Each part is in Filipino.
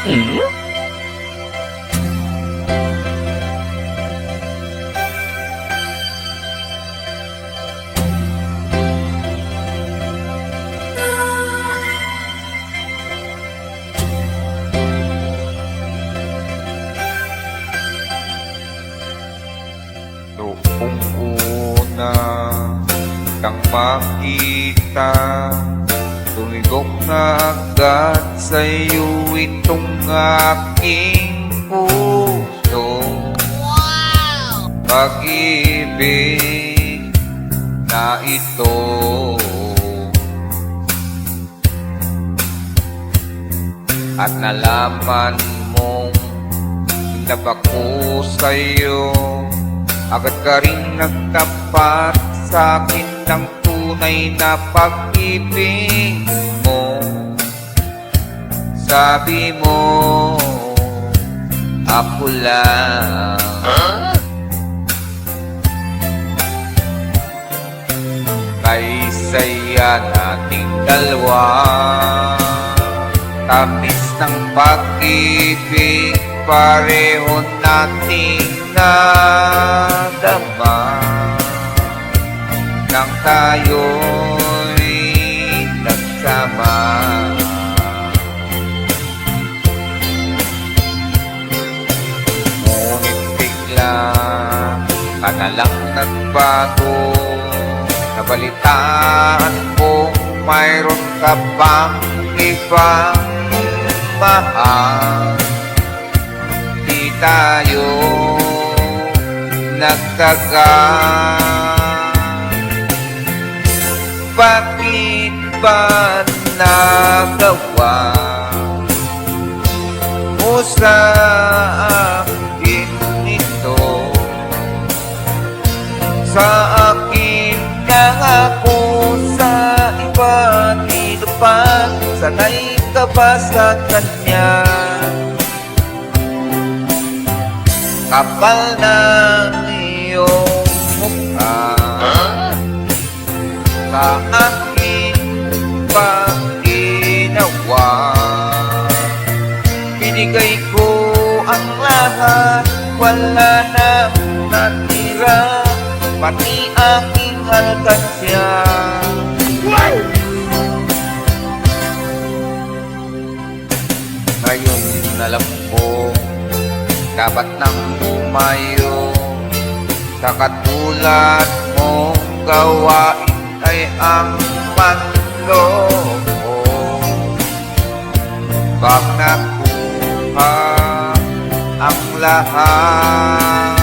Noong una kang makita, tumigok na agad sa'yo itong aking puso. Pag-ibig na ito, at nalaman mong love ako sa'yo, agad ka rin nagtapat sa'kin ng tunay na pag-ibig mo. Sabi mo, ako lang. Kay saya nating dalawa, tamis ng pag-ibig pareho nating nadama. Nang tayo'y nagsama, ngunit bigla ka na lang nagbago. Nabalitaan kong mayroon ka bang ibang mahal. Di tayo nagtagal. Bakit ba nagawa mo sa akin ito? Sa akin nangako, sa iba nilupan. Sanay ka ba sa kanya? Kapal ng iyong mukha, sa aking pag-ginawa. Binigay ko ang lahat, wala na natira, pati aking alkansya. Ngayon alam ko, dapat nang umayo. Sa katulad mong gawain ay ang panloko. Pag nakuha ang lahat,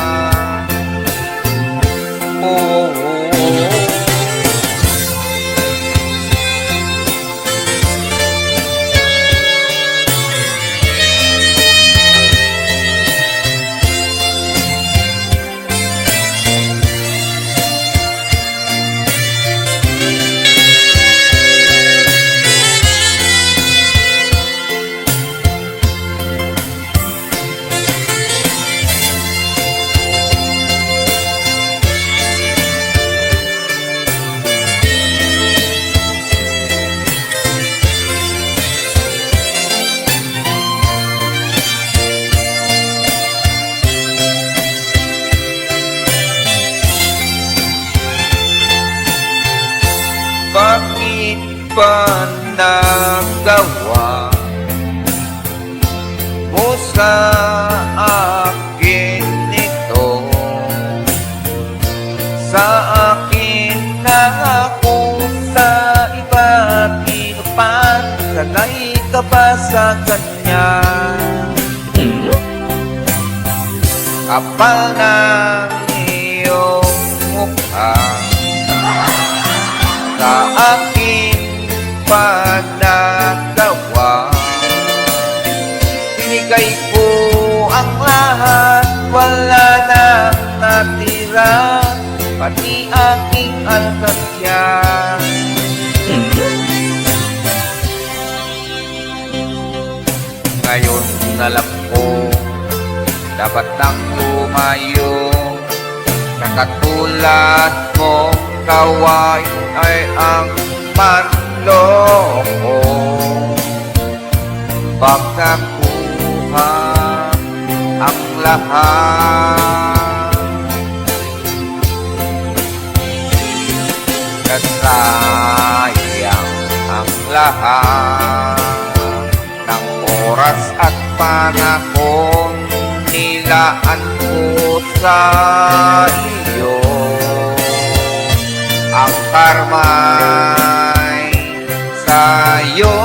bakit ba nagawa mo sa akin ito? Sa akin nangako, sa iba't inupan. Sanay ka ba sa kanya? Kapal ng iyong mukha, sa aking panagawa. Binigay ko ang lahat, wala nang natira, pati aking alkansya. Ngayon alam ko, dapat nang lumayo. Sa katulad mong gawain ay ang manloko. Pag nakuha lahat. Nasayang ang lahat ng oras at panahon nilaan ko sa iyo. Ang karma'y sa'yo